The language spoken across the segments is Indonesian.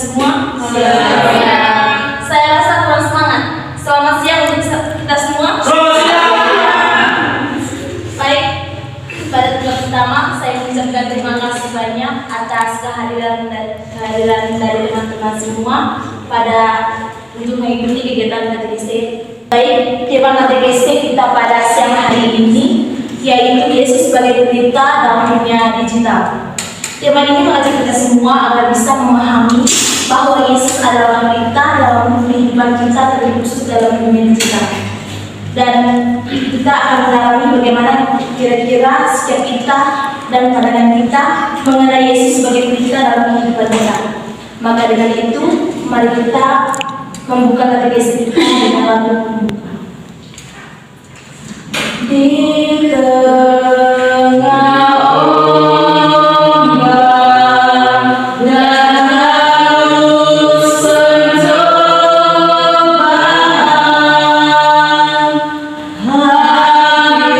semua? Siang. Saya rasa kurang semangat. Selamat siang untuk kita semua. Selamat siang. Baik, pada tugas pertama saya mengucapkan terima kasih banyak atas kehadiran dari teman-teman semua untuk mengikuti kegiatan KTKC. Baik, tema KTKC kita pada siang hari ini yaitu Yesus sebagai pendeta dalam dunia digital. Tema ini mengajak kita semua agar bisa memahami bahwa Yesus adalah pendeta dalam kehidupan kita, terlebih khusus dalam dunia digital. Dan kita akan mendalami bagaimana kira-kira sikap kita dan pandangan kita mengenai Yesus sebagai pendeta dalam kehidupan kita. Maka dengan itu, mari kita membuka katekesi kita dengan lagu pembuka. Di tengah ombak dan arus pencobaan, hampir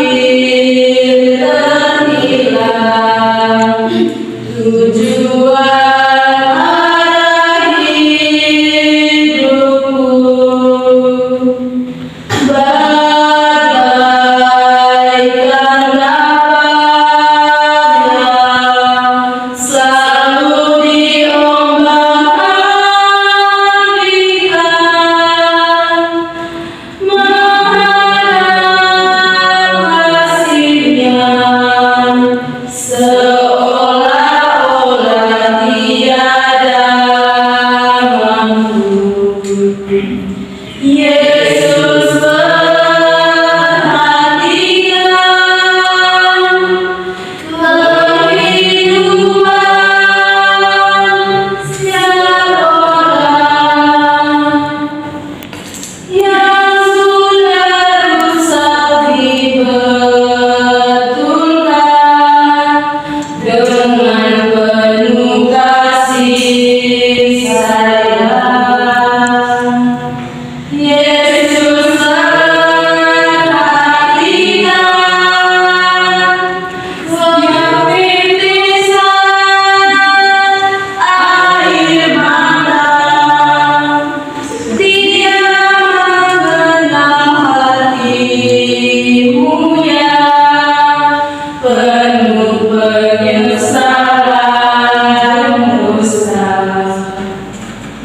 terhilang tujuan arah hidupku.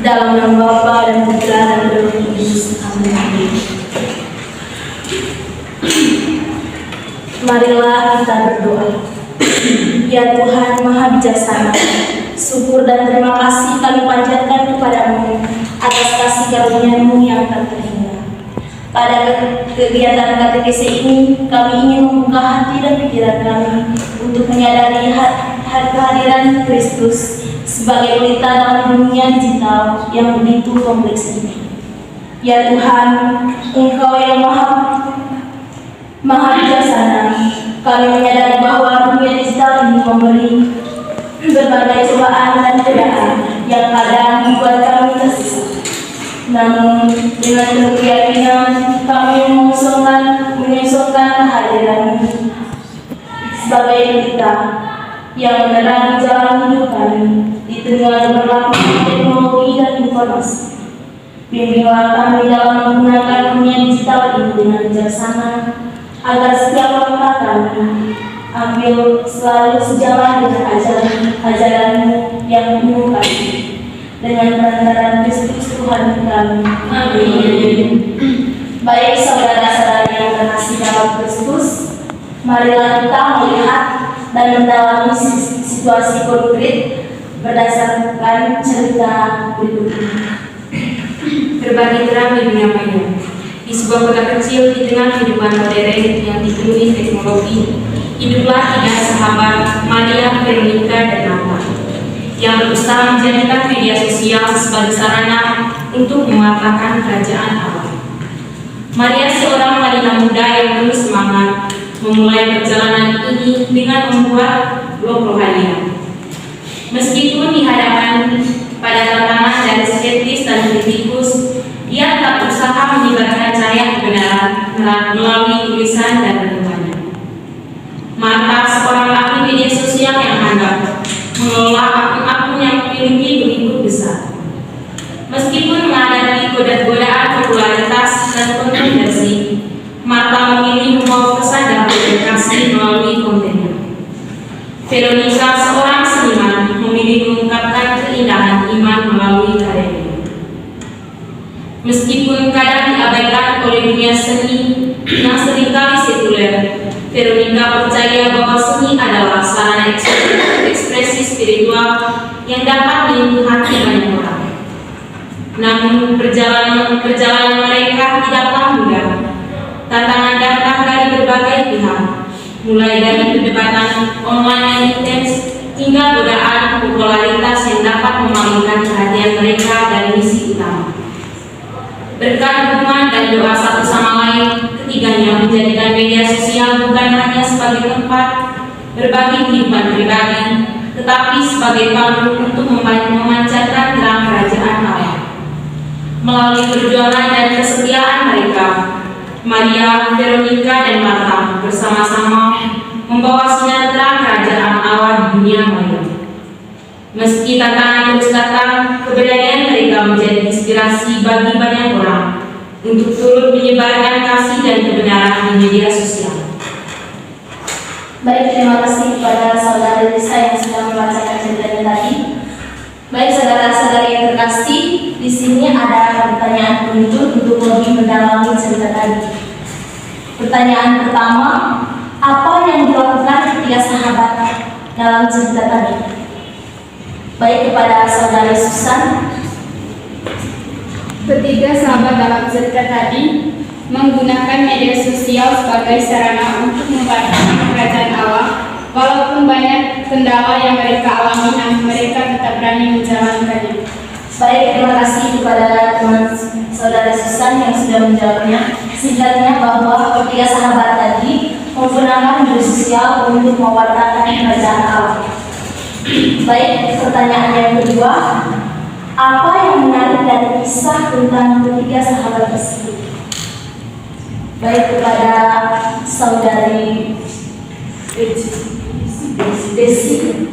Dalam nama Bapa dan Putra dan Roh Kudus. Amin. Marilah kita berdoa. Ya Tuhan Maha Bijaksana, syukur dan terima kasih kami panjatkan kepadamu atas kasih karunia-Mu yang tak terhingga. Pada kegiatan KTKC ini, kami ingin membuka hati dan pikiran kami untuk menyadari kehadiran Kristus sebagai pelita dalam dunia digital yang begitu kompleks ini. Ya Tuhan, Engkau yang maha bijaksana, kami menyadari bahwa dunia digital ini memberi berbagai cobaan dan godaan yang kadang membuat kami tersesat. Namun dengan penuh keyakinan kami mengusulkan kehadiran sebagai pelita yang menerangi jalan hidup kami di tengah gemerlapnya teknologi dan informasi. Bimbinglah kami dalam menggunakan dunia digital ini dengan bijaksana, agar setiap langkah kami ambil selalu sejalan dengan ajaran-Mu yang penuh kasih. Dengan kebenaran Kristus Tuhan kami. Amin. Baik saudara-saudari yang terkasih dalam Kristus, marilah kita melihat dan mendalami situasi konkret berdasarkan cerita berikut ini. Berbagi terang di dunia maya. Di sebuah kota kecil di tengah kehidupan modern yang dipenuhi teknologi, hiduplah tiga sahabat, Maria, Veronica, dan Nata, yang berusaha menjadikan media sosial sebagai sarana untuk mewartakan kerajaan Allah. Maria seorang wanita muda yang penuh semangat memulai perjalanan ini dengan membuat blog rohania. Meskipun dihadapkan pada tantangan dari skeptis dan kritikus, dia tetap berusaha menyebarkan cahaya kebenaran melalui tulisan dan renungannya. Marta, seorang ahli media sosial yang handal, mengelola akun-akun yang memiliki pengikut besar. Meskipun menghadapi godaan popularitas dan kontroversi, Marta memilih membawa pesan dan komunikasi melalui kontennya. Veronica, seorang seniman, memilih mengungkapkan keindahan iman melalui karyanya. Meskipun kadang diabaikan oleh dunia seni yang seringkali sekuler, Veronica percaya bahwa seni adalah sarana ekspresi spiritual yang dapat menyentuh hati banyak orang. Namun perjalanan mereka tidaklah mudah. Tantangan datang dari berbagai pihak, mulai dari perdebatan online yang intens hingga godaan popularitas yang dapat memalingkan perhatian mereka dari misi utama. Berkat dukungan dan doa satu sama lain, ketiganya menjadikan media sosial bukan hanya sebagai tempat berbagi kehidupan pribadi, tetapi sebagai pandu untuk memancarkan terang kerajaan Allah. Melalui perjuangan dan kesetiaan mereka, Maria, Veronica, dan Marta bersama-sama membawa sinar terang kerajaan Allah di dunia maya. Meski tantangan terus datang, keberanian mereka menjadi inspirasi bagi banyak orang untuk turut menyebarkan kasih dan kebenaran di media sosial. Baik, terima kasih kepada saudara Lisa yang sudah membacakan ceritanya tadi. Baik, saudara-saudara yang terkasih, di sini ada pertanyaan penuntut untuk lebih mendalami cerita tadi. Pertanyaan pertama, apa yang dilakukan ketiga sahabat dalam cerita tadi? Baik, kepada saudari Susan. Ketiga sahabat dalam cerita tadi menggunakan media sosial sebagai sarana untuk membantu kerajaan Allah. Walaupun banyak kendala yang mereka alami, namun mereka tetap berani menjalankannya. Baik, terima kasih kepada teman saudara Susan yang sudah menjawabnya. Singkatnya bahwa ketiga sahabat tadi menggunakan media sosial untuk mewartakan kerajaan Allah. Baik, pertanyaan yang kedua, apa yang menarik dari kisah tentang ketiga sahabat tersebut? Baik, kepada saudari Desi.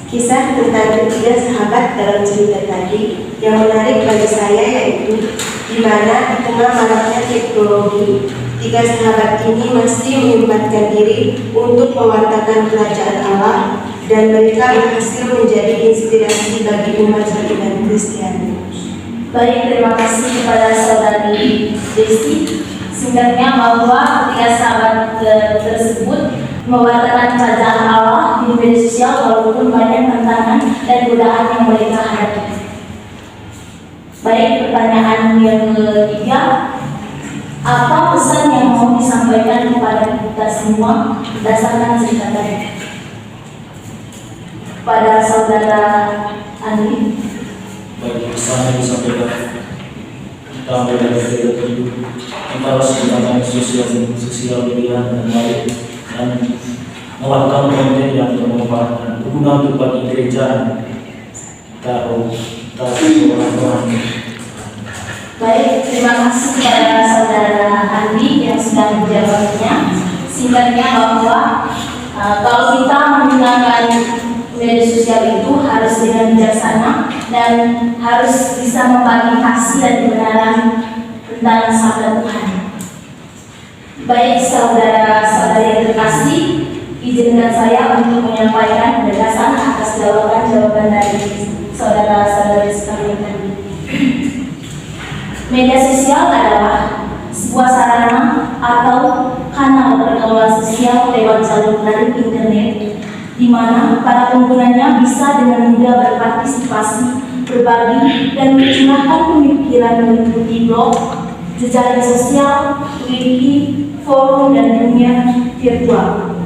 Kisah tentang ketiga sahabat dalam cerita tadi yang menarik bagi saya yaitu di mana di tengah maraknya teknologi, tiga sahabat ini masih menyempatkan diri untuk mewartakan kerajaan Allah dan mereka berhasil menjadi inspirasi bagi umat beriman Kristiani. Baik, terima kasih kepada saudari Desi. Singkatnya bahwa ketiga sahabat tersebut mewartakan kerajaan Allah di media sosial walaupun banyak tantangan dan godaan yang mereka hadapi. Baik, pertanyaan yang ketiga, apa pesan yang mau disampaikan kepada kita semua berdasarkan cerita tadi? Pada saudara Andi. Baik, pesan yang disampaikan kita ambil dari cerita tadi, kita harus menggunakan sosial media dengan baik dan melakukan konten yang bermanfaat dan berguna untuk bagi gereja kita orang-orang. Baik, terima kasih kepada saudara Andi yang sudah menjawabnya. Singkatnya bahwa kalau kita menggunakan media sosial itu harus dengan bijaksana dan harus bisa membagi kasih dan kebenaran tentang sabda Tuhan. Baik, saudara-saudari yang terkasih, izinkan saya untuk menyampaikan penjelasan atas jawaban-jawaban dari saudara-saudari sekalian tadi. Media sosial adalah sebuah sarana atau kanal pergaulan sosial lewat jalur daring internet, di mana para penggunanya bisa dengan mudah berpartisipasi, berbagi, dan mencurahkan pemikiran mengikuti blog, jejaring sosial, wiki, forum, dan dunia virtual.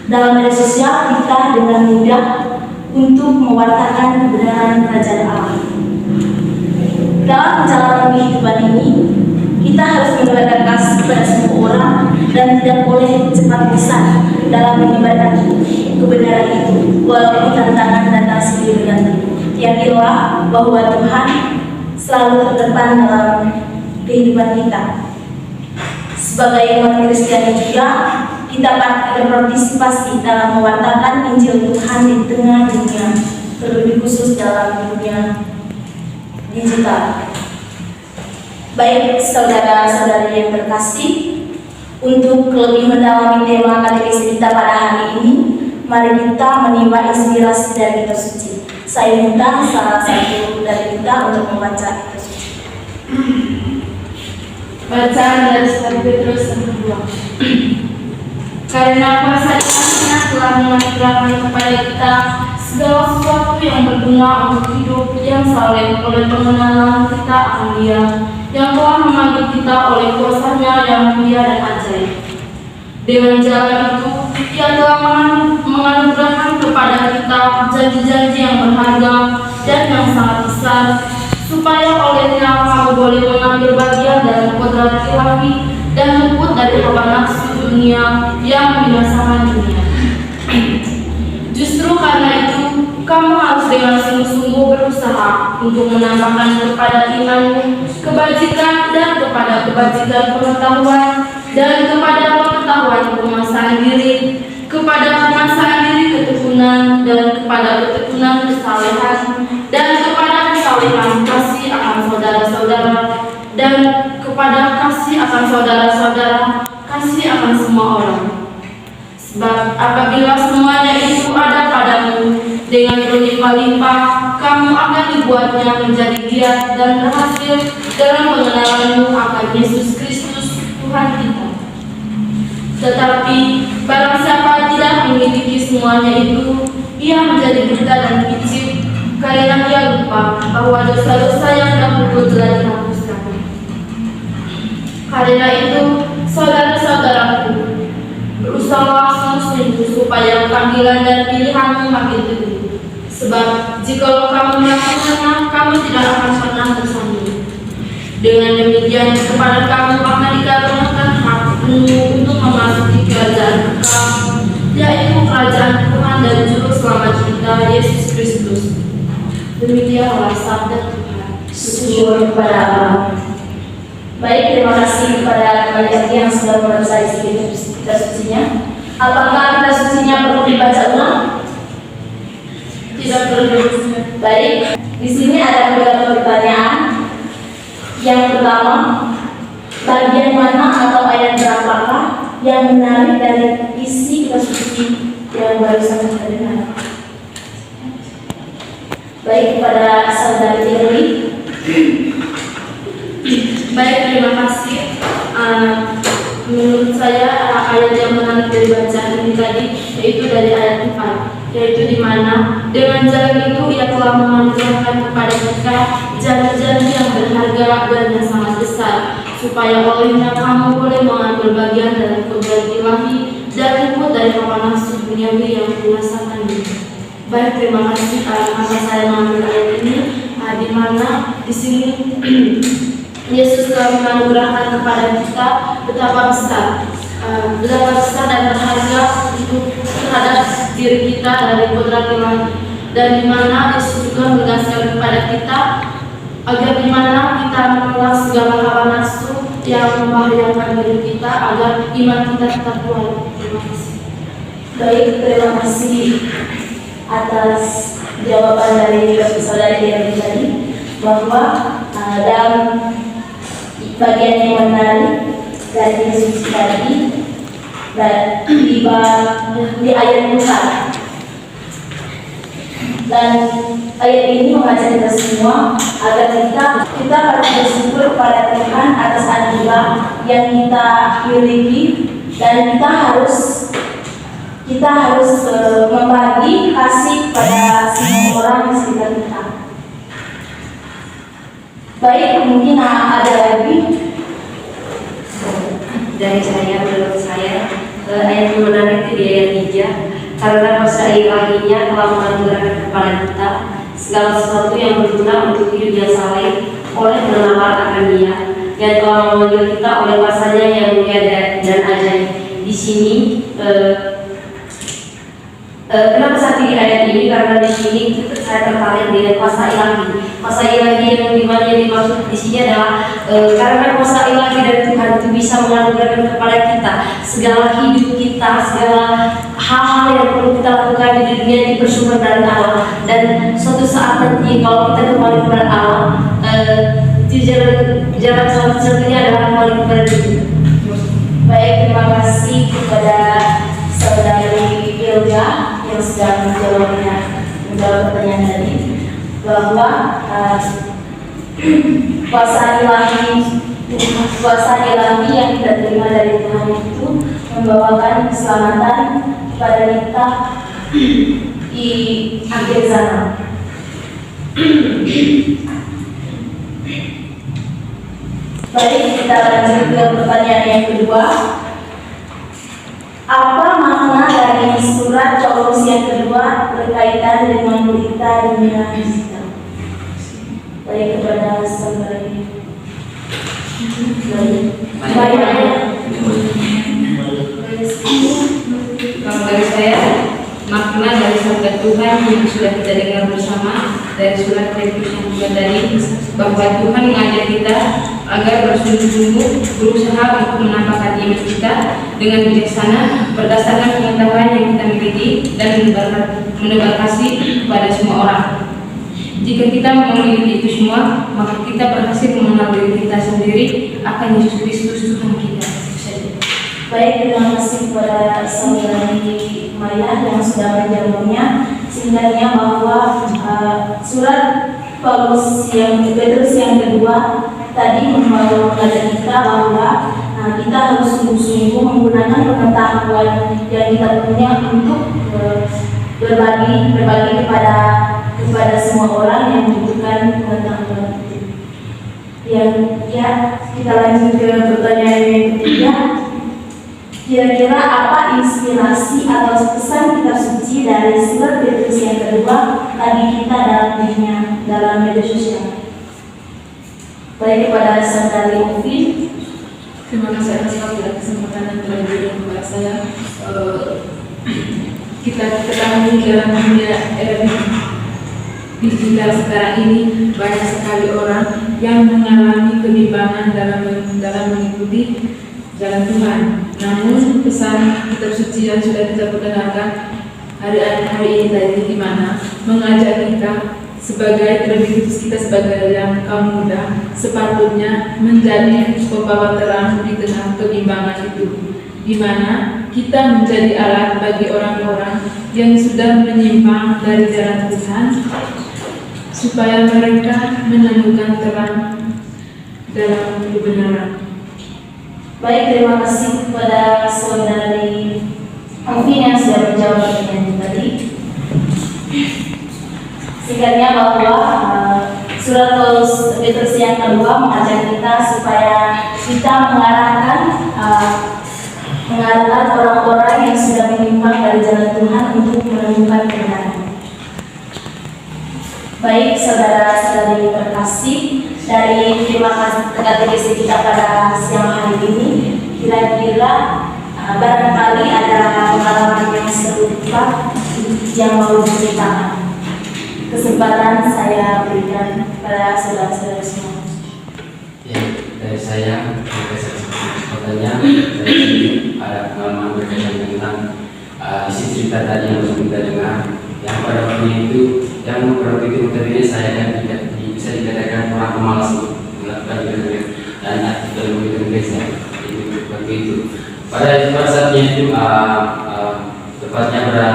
Dalam media sosial kita dengan mudah untuk mewartakan kebenaran kerajaan Allah. Dalam menjalani kehidupan ini, kita harus menyebarkan kasih kepada semua orang dan tidak boleh cepat bosan dalam menyebarkan kebenaran itu, walaupun tantangan datang silih berganti. Yakinlah bahwa Tuhan selalu terdepan dalam kehidupan kita. Sebagai umat Kristiani juga, kita patut berpartisipasi dalam mewartakan Injil Tuhan di tengah dunia, terlebih khusus dalam dunia digital. Baik saudara-saudari yang terkasih, untuk lebih mendalami tema katekis kita pada hari ini, mari kita menimba inspirasi dari kitab suci. Saya minta salah satu dari kita untuk membaca kitab suci. Bacaan dari 1 Petrus 2. Karena kuasa Ilahi-Nya telah menganugerahkan kepada kita segala sesuatu yang berguna untuk hidup yang saleh oleh pengenalan kita akan Dia, yang telah memanggil kita oleh kuasa-Nya yang mulia dan ajaib. Dengan jalan itu, Ia telah menganugerahkan kepada kita janji-janji yang berharga dan yang sangat besar, supaya olehnya kamu boleh mengambil bagian dalam kodrat ilahi dan luput dari hawa nafsu dunia yang membinasakan dunia. Justru karena itu, kamu harus dengan sungguh-sungguh berusaha untuk menambahkan kepada imanmu kebajikan, dan kepada kebajikan pengetahuan, dan kepada pengetahuan penguasaan diri, kepada penguasaan diri ketekunan, dan kepada ketekunan kesalehan, dan kepada kesalehan kasih akan saudara-saudara, dan kepada kasih akan saudara-saudara, kasih akan semua orang. Sebab apabila semuanya itu ada padamu dengan berlimpah-limpah, kamu akan dibuatnya menjadi giat dan berhasil dalam pengenalanmu akan Yesus Kristus Tuhan kita. Tetapi barang siapa tidak memiliki semuanya itu, ia menjadi buta dan picik, karena ia lupa bahwa dosa-dosa yang dahulu telah dihapuskan. Karena itu, saudara-saudaraku, berusahalah sungguh-sungguh supaya panggilan dan pilihanmu makin teguh. Sebab jikalau kamu melakukannya, kamu tidak akan pernah tersandung. Dengan demikian, kepada kamu akan dikaruniakan hakmu untuk memasuki kerajaan kekal, yaitu kerajaan Tuhan dan Juru Selamat kita, Yesus Kristus. Demikianlah sabda Tuhan. Syukur kepada Allah. Baik, terima kasih kepada teman-teman yang sudah membaca isi kitab sucinya. Apakah kitab sucinya perlu dibaca ulang? Tidak perlu. Baik, di sini ada beberapa pertanyaan. Yang pertama, bagian mana atau ayat berapakah yang menarik dari isi kitab suci yang barusan kita dengar? Baik, kepada saudari Irwi. Baik, terima kasih. Menurut saya ayat yang menarik dari bacaan ini tadi yaitu dari ayat 4, yaitu di mana dengan jalan itu Ia telah menganugerahkan kepada kita janji-janji yang berharga dan yang sangat besar, supaya olehnya kamu boleh mengambil bagian dalam kodrat ilahi dan luput dari hawa nafsu duniawi yang membinasakan diri. Baik, terima kasih karena saya mengambil ayat ini di mana di sini Yesus telah menganugerahkan kepada kita betapa besar dan berharga untuk terhadap diri kita dari kodrat ilahi, dan di mana Yesus juga menegaskan kepada kita agar di mana kita menolak segala hawa nafsu yang membahayakan diri kita agar iman kita tetap kuat. Terima kasih. Baik, terima kasih atas jawaban dari saudari Dewi tadi, bahwa dalam bagian yang menarik dari Yesus tadi dan di ayat 4, dan ayat ini mengajak kita semua agar kita harus bersyukur kepada Tuhan atas anugerah yang kita miliki, dan kita harus membagi kasih pada semua orang di sekitar kita. Baik, mungkin ada lagi dari saya. Menurut saya ayat yang menarik itu di ayat 3, karena kuasa ilahi-Nya telah menganugerahkan kepada kita segala sesuatu yang berguna untuk hidup yang saleh oleh pengenalan akan Dia, yang telah memanggil kita oleh kuasa-Nya yang mulia dan ajaib. Di sini kenapa saya pilih ayat ini? Karena di sini saya tertarik dengan kuasa ilahi. Kuasa ilahi yang dimana yang dimaksud di sini adalah karena kuasa ilahi dari Tuhan itu bisa menganugerahkan kepada kita segala hidup kita, segala hal-hal yang perlu kita lakukan di dunia ini bersumber dari Allah. Dan suatu saat nanti kalau kita kembali kepada Allah, jalan satu-satunya adalah kembali kepada diri. Baik, terima kasih kepada saudari Ilga yang sudah menjawab pertanyaan tadi, bahwa kuasa ilahi yang kita terima dari Tuhan itu membawakan keselamatan kepada kita di akhir zaman. Baik, kita lanjut ke pertanyaan yang kedua. Apa makna dari surat Paulus yang kedua berkaitan dengan berita dunia digital? Baik, kepada saudari. Kalau dari saya, makna dari sabda Tuhan yang sudah kita dengar bersama dari surat Petrus yang kedua tadi, bahwa Tuhan mengajak kita agar bersungguh-sungguh berusaha untuk menampakkan iman kita dengan bijaksana berdasarkan pengetahuan yang kita miliki dan menebar kasih kepada semua orang. Jika kita memiliki itu semua, maka kita berhasil mengenal diri kita sendiri akan Yesus Kristus Tuhan kita. Baik, terima kasih kepada saudari Maya yang sudah menjawabnya. Sebenarnya bahwa surat Paulus yang Petrus yang kedua tadi mengajak kita bahwa kita harus sungguh-sungguh menggunakan pengetahuan yang kita punya untuk berbagi kepada semua orang yang membutuhkan pengetahuan itu. Yang kita lanjut ke pertanyaan yang ketiga. Kira-kira apa inspirasi atau pesan kitab suci dari surat Petrus yang kedua bagi kita dalam media sosial? Baik, kepada saudari Ovi. Terima kasih atas waktu dan kesempatan yang telah diberikan kepada saya. Kita ketahui dalam dunia era digital sekarang ini banyak sekali orang yang mengalami kebimbangan dalam mengikuti jalan Tuhan. Namun pesan kitab suci yang sudah kita perdengarkan hari ini tadi, di mana mengajak kita terlebih khusus kita sebagai yang kaum muda sepatutnya menjadi pembawa terang di tengah kebimbangan itu, di mana kita menjadi alat bagi orang-orang yang sudah menyimpang dari jalan Tuhan supaya mereka menemukan terang dalam kebenaran. Baik, terima kasih kepada saudari Ovi yang sudah menjawab pertanyaan tadi. Singkatnya bahwa surat Paulus Petrus yang kedua mengajak kita supaya kita mengarahkan orang-orang yang sudah menyimpang dari jalan Tuhan untuk menemukan kebenaran. Baik, saudara-saudari terkasih, dari terima kasih katekesi kita pada siang hari ini, kira-kira barangkali ada pengalaman yang serupa yang mau diceritakan. Kesempatan saya berikan pada saudara-saudara semua. Ya, dari saya, katanya ada pengalaman berkaitan tentang isi cerita tadi yang sudah kita dengar. Yang pada waktu itu, notabene saya kan bisa dikatakan orang pemalas melakukan ibadah dan dalam ibadah gereja itu seperti itu. Pada saatnya itu, tepatnya pada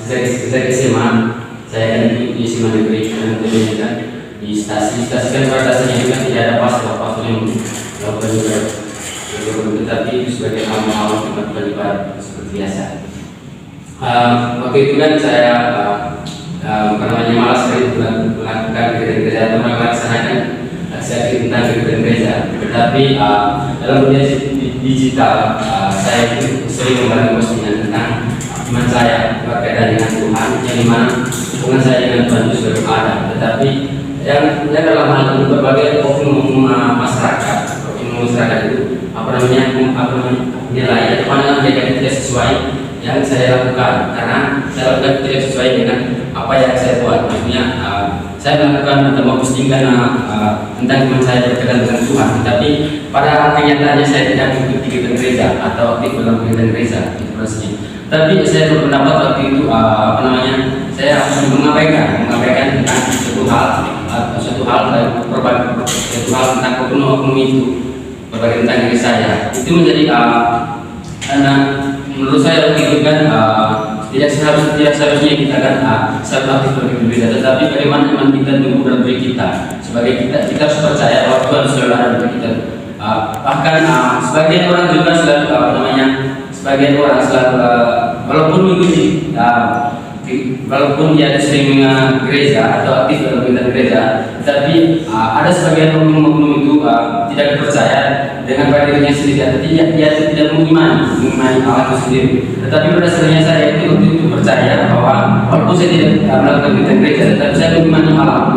sejak SMA, saya kan di SMA negeri dan tentunya kan di stasi kan pada dasarnya itu kan tidak ada pastor yang melakukan ibadah, tetapi itu sebagai awal tempat beribadah seperti biasa. Waktu itu kan saya malas sekali melakukan gereja atau melaksanakan aksi tentang gereja. Tetapi dalam dunia digital, saya itu sering membantu postingan tentang iman saya berkaitan dengan Tuhan, yang dimana hubungan saya dengan Tuhan itu sudah ada. Tetapi yang dalam hal ini berbagai oknum masyarakat itu nilai atau pandangan mereka tidak sesuai yang saya lakukan, karena saya lakukan tidak sesuai dengan apa yang saya buat. Maksudnya saya melakukan atau mempostingkan tentang iman saya berkaitan dengan Tuhan, tapi pada kenyataannya saya tidak mengikuti kegiatan gereja atau aktif dalam kegiatan gereja itu prosesnya. Tapi saya berpendapat waktu itu saya mengabaikan tentang suatu hal satu hal tentang oknum-oknum itu berbagai tentang diri saya itu menjadi karena menurut saya begitu kan tidak seharusnya kita kan selalu aktif berbeda, tetapi bagaimana iman kita tumbuh dalam diri kita sebagai kita harus percaya bahwa Tuhan selalu ada dalam kita. Bahkan sebagian orang juga selalu sebagian orang selalu walaupun mengikuti walaupun dia sering gereja atau aktif dalam kegiatan gereja, tapi ada sebagian oknum-oknum itu tidak percaya dengan pada dirinya sendiri, atau dia tidak mengimani Allah itu sendiri. Tetapi pada dasarnya saya itu percaya bahwa walaupun saya tidak melakukan kegiatan gereja, tetapi saya mengimani Allah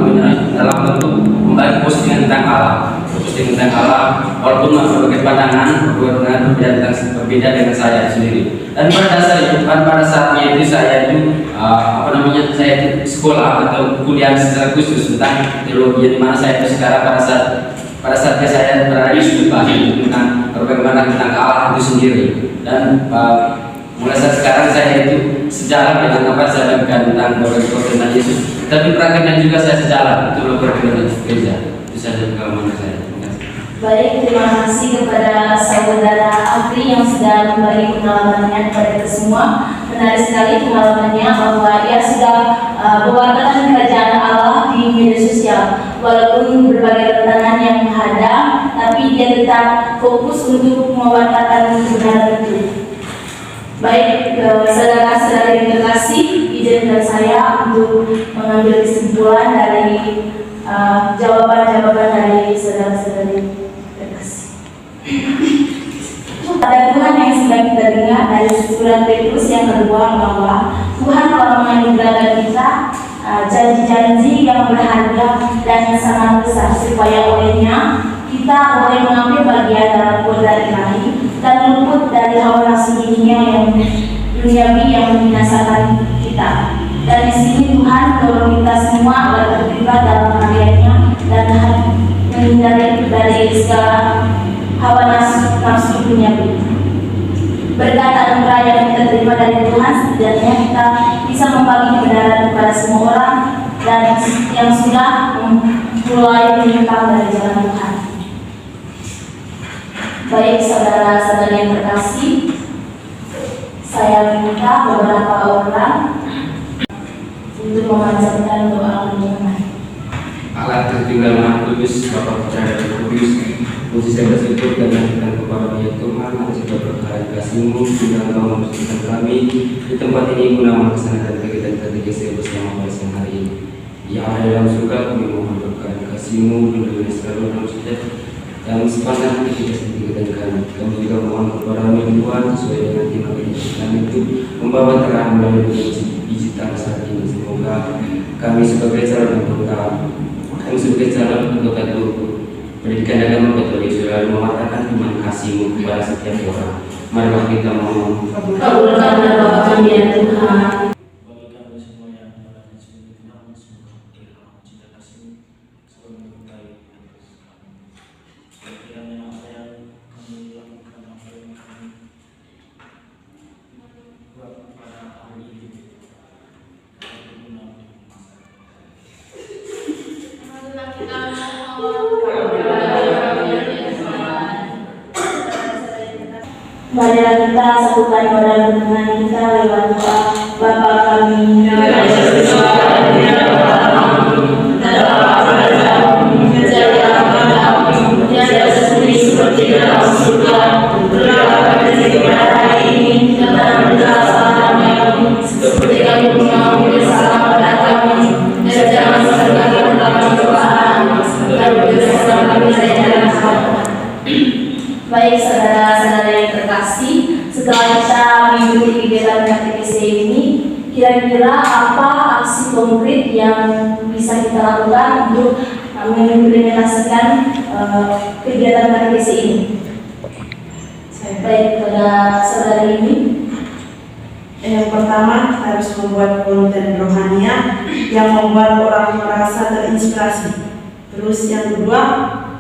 dalam bentuk membagi postingan tentang Allah. Postingan tentang Allah, walaupun berbagai pandangan berbeda dengan saya sendiri. Dan pada saatnya itu saya itu saya itu sekolah atau kuliah secara khusus tentang teologi, di mana saya itu sekarang pada saatnya saya berada di studi tentang bagaimana tentang Allah itu sendiri. Dan mulai saat sekarang saya itu sejalan dengan apa saya lakukan tentang berbagai tentang Yesus. Tapi prakteknya juga saya sejalan itu berbagai gereja. Itu saja pengalaman saya. Baik, terima kasih kepada saudara Afri yang sudah memberi pengalamannya kepada kita semua. Menarik sekali pengalamannya bahwa ia sudah mewartakan kerajaan Allah di media sosial. Walaupun berbagai tantangan yang menghadang, tapi dia tetap fokus untuk mewartakan kebenaran itu. Baik, saudara-saudara yang terkasih, izinkan saya untuk mengambil kesimpulan dari jawaban-jawaban dari saudara-saudari. Pada Tuhan yang sedang kita dengar dari surat Petrus yang kedua bahwa Tuhan telah menganugerahkan kita janji-janji yang berharga dan yang sangat besar supaya olehnya kita boleh mengambil bagian dalam kuasa ilahi dan luput dari hawa nafsu dunia yang duniawi yang membinasakan kita. Dan di sini Tuhan mendorong kita semua agar terlibat dalam karyanya dan menghindari dari segala hawa nafsu duniawi. Berkat anugerah yang kita terima dari Tuhan, setidaknya kita bisa membagi kebenaran kepada semua orang dan yang sudah mulai menyimpang dari jalan Tuhan. Baik, saudara-saudara yang terkasih, saya minta beberapa orang untuk memanjatkan doa penyembahan. Allah tertinggal Maha Kudus, Bapa percaya dan kudus, puji saya bersyukur dan kepada Dia Tuhan atas segala perkara kasih-Mu yang Engkau membersihkan kami di tempat ini guna melaksanakan kegiatan-kegiatan saya bersama pada siang hari ini. Ya Allah dalam surga, kami mohon berkat kasih-Mu lindungi selalu dalam setiap yang sepanjang kegiatan kami. Kami juga mohon kepada Tuhan sesuai dengan tema kami itu membawa terang melalui digital saat ini. Semoga kami sebagai calon anggota pendidikan agama Katolik selalu mematahkan iman kasih-Mu kepada setiap orang. Marilah kita mohon. Kabulkanlah doa kami ya Tuhan. Bagi kami semua yang telah disebut nama, semoga kiranya cinta kasih-Mu selalu menyertai kami. Kiranya apa yang kami lakukan, apa yang kami buat pada hari ini berguna untuk Marilah kita satukan pada hubungan kita lewat doa Bapa kami yang ada di seperti dalam surga, berilah kami kepada hari ini dan kesalahan kami, seperti kami mengampuni kesalahan pada kami, dan jangan sampai kami dalam cobaan, dan berilah kami dari jalan halal. Baik, saudara-saudara yang terkasih, setelah kita mengikuti kegiatan KTPC ini, kira-kira apa aksi konkret yang bisa kita lakukan untuk mengimplementasikan kegiatan KTPC ini? Baik, pada saudara ini. Yang pertama, harus membuat konten rohania yang membuat orang merasa terinspirasi. Terus yang kedua,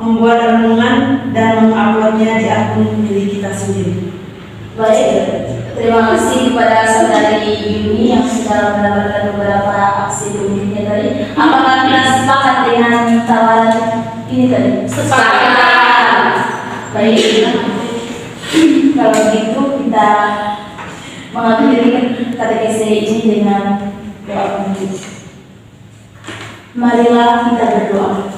membuat renungan dan menguploadnya di akun milik kita sendiri. Baik, terima kasih kepada saudari Yuni yang sudah mendapatkan beberapa aksi konkretnya tadi. Apakah kita sepakat dengan tawaran ini tadi. Sepakat. Baik. Kalau begitu kita mengakhiri katekese ini dengan doa penutup. Marilah kita berdoa.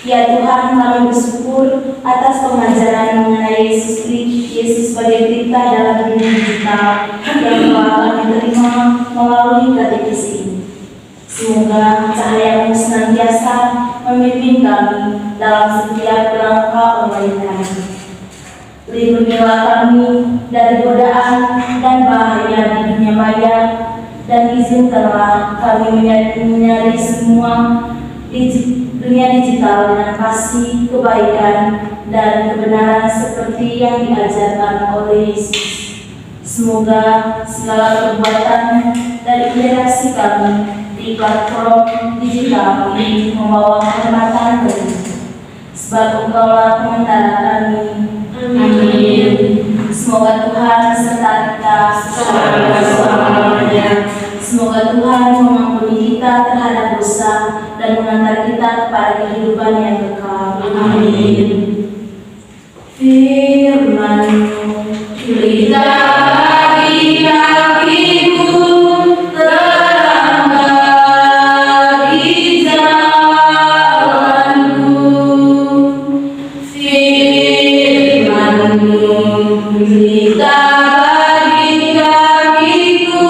Ya Tuhan, kami bersyukur atas pengajaran mengenai Yesus sebagai berita dalam dunia digital yang telah kami terima melalui katekese ini. Semoga cahaya-Mu senantiasa memimpin kami dalam setiap langkah pemerintahan. Lindungilah kami dari godaan dan bahaya di dunia maya, dan izinkanlah kami menyadari semua dunia digital dengan kasih, kebaikan, dan kebenaran seperti yang diajarkan oleh Yesus. Semoga segala perbuatan dan interaksi kami di platform digital ini membawa kehormatan bagi sebab Engkaulah pengendara kami. Amin. Semoga Tuhan beserta kita selamanya. Semoga Tuhan mengampuni kita terhadap dosa dan mengantar kita kepada kehidupan yang kekal. Amin. Firman-Mu berita bagi kakiku, terang bagi jalanku. Firman-Mu berita bagi kakiku,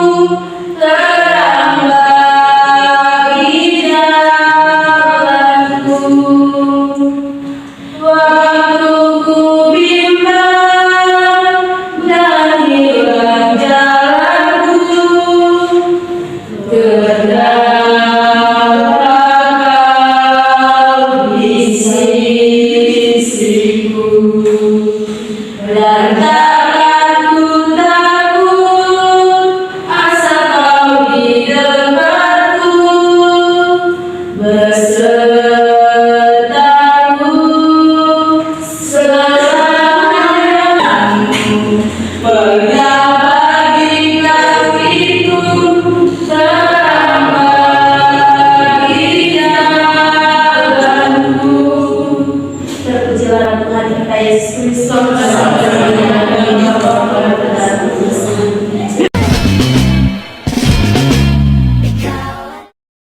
terang bagi jalanku. Waktu ku bimbang dan hilang jalanku, terdapat Kau di sisiku, dan takkan ku takut asal Kau di dekatku.